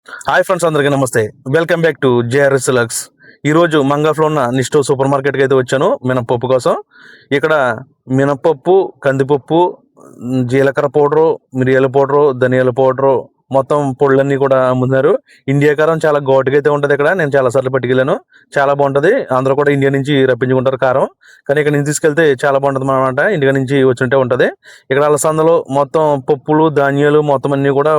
Hi friends, అందరికీ నమస్తే. Welcome back to JRS Lux. ఈరోజు మంగాఫ్లో ఉన్న నిస్టో సూపర్ మార్కెట్కి అయితే వచ్చాను మినపప్పు కోసం. ఇక్కడ మినపప్పు, కందిపప్పు, జీలకర్ర పౌడరు, మిరియాల పౌడరు, ధనియాల పౌడరు, మొత్తం పొళ్ళన్నీ కూడా అమ్ముతున్నారు. ఇండియా కారం చాలా ఘాటుగా అయితే ఉంటుంది. ఇక్కడ నేను చాలా సార్లు పట్టుకెళ్ళాను, చాలా బాగుంటుంది. అందరూ కూడా ఇండియా నుంచి రప్పించుకుంటారు కారం, కానీ ఇక్కడ నుంచి తీసుకెళ్తే చాలా బాగుంటుంది అన్నమాట. ఇండియా నుంచి వచ్చినట్టే ఉంటుంది. ఇక్కడ అలసందలు, మొత్తం పప్పులు, ధాన్యాలు మొత్తం అన్నీ కూడా,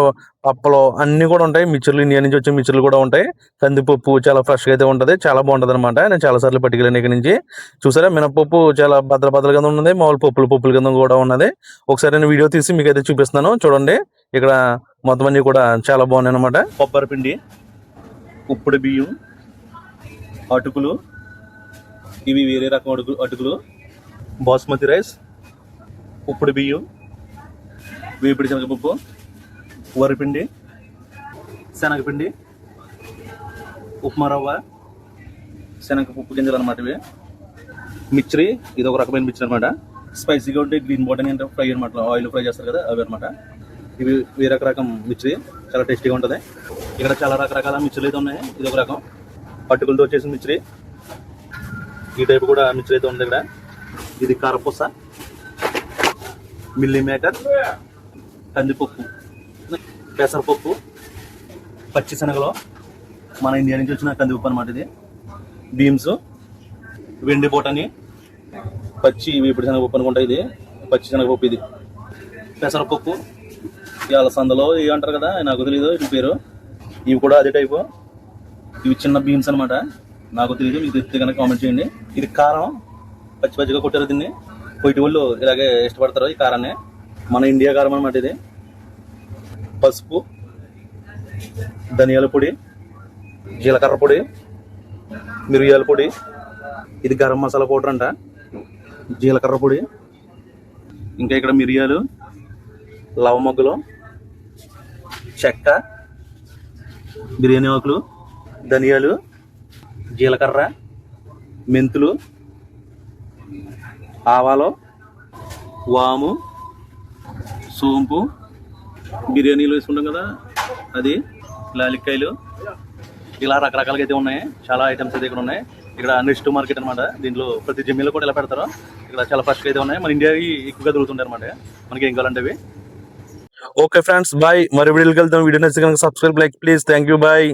పప్పలు అన్నీ కూడా ఉంటాయి. మిక్చర్లు, ఇండియా నుంచి వచ్చే మిక్చర్లు కూడా ఉంటాయి. కందిపప్పు చాలా ఫ్రెష్గా అయితే ఉంటుంది, చాలా బాగుంటుంది అనమాట. నేను చాలా సార్లు పట్టుకెళ్ళాను ఇక్కడ నుంచి. చూసారా, మినపప్పు చాలా భద్ర కింద ఉన్నది, మామూలు పప్పుల కింద కూడా ఉన్నది. ఒకసారి నేను వీడియో తీసి మీకు అయితే చూపిస్తున్నాను, చూడండి. ఇక్కడ మొత్తం అన్నీ కూడా చాలా బాగున్నాయి అనమాట. కొబ్బరి పిండి, ఉప్పుడు బియ్యం, అటుకులు, ఇవి వేరే రకం అటుకులు, బాస్మతి రైస్, ఉప్పుడు బియ్యం, వేపిడి శనగపప్పు, వరిపిండి, శనగపిండి, ఉప్మా రవ్వ, శనగపప్పు గింజలు అనమాట. ఇవి మిక్చరీ, ఇది ఒక రకమైన మిక్చర్ అనమాట. స్పైసీగా ఉంటే గ్రీన్ బాటన్ అంటే ఫ్రై అనమాట, ఆయిల్ ఫ్రై చేస్తారు కదా, అవి అనమాట. ఇవి వేరే రకం మిక్చరీ, చాలా టేస్టీగా ఉంటుంది. ఇక్కడ చాలా రకరకాల మిక్చర్లు అయితే ఉన్నాయి. ఇది ఒక రకం అటుకులతో వచ్చేసిన మిక్చరీ. ఈ టైపు కూడా మిక్చర్ అయితే ఉంది ఇక్కడ. ఇది కారపూస, మిల్లీ మేకర్, కందిపప్పు, పెసరపప్పు, పచ్చి శనగలు, మన ఇండియా నుంచి వచ్చిన కందిపప్పు అనమాట. ఇది బీమ్స్, వెండి బోటని, పచ్చి ఇప్పుడు శనగపప్పు అనుకుంటా. ఇది పచ్చి శనగపప్పు. ఇది పెసరపప్పు, అలసందలో ఇవి అంటారు కదా, నాకు తెలియదు వీటి పేరు. ఇవి కూడా అదే టైపు. ఇవి చిన్న బీన్స్ అనమాట, నాకు తెలియదు, మీకు తెలిస్తే కనుక కామెంట్ చేయండి. ఇది కారం, పచ్చిగా కొట్టారు దీన్ని. కొట్టి వాళ్ళు ఇలాగే ఇష్టపడతారు ఈ కారాన్ని. మన ఇండియా కారం అనమాట ఇది. పసుపు, ధనియాల పొడి, జీలకర్ర పొడి, మిరియాల పొడి, ఇది గరం మసాలా పౌడర్ అంట, జీలకర్ర పొడి, ఇంకా ఇక్కడ మిరియాలు, లవమొగ్గలు, చెక్క, బిర్యానీ ఆకులు, ధనియాలు, జీలకర్ర, మెంతులు, ఆవాలు, వాము, సోంపు, బిర్యానీలు వేసుకుంటాం కదా అది, లాలిక్కాయలు, ఇలా రకరకాలుగా అయితే ఉన్నాయి. చాలా ఐటమ్స్ అయితే ఇక్కడ ఉన్నాయి. ఇక్కడ నెక్స్ట్ మార్కెట్ అనమాట. దీంట్లో ప్రతి జమ్మీలో కూడా ఇలా పెడతారు. ఇక్కడ చాలా ఫ్రెష్గా అయితే ఉన్నాయి. మన ఇండియాకి ఎక్కువగా దొరుకుతుంటాయి అనమాట. మనకి ఏం కావాలంటే అవి. Okay friends, bye. మరి వీడియోకి వెళ్తాం. వీడియో నచ్చితే కనుక subscribe, like please. Thank you, bye.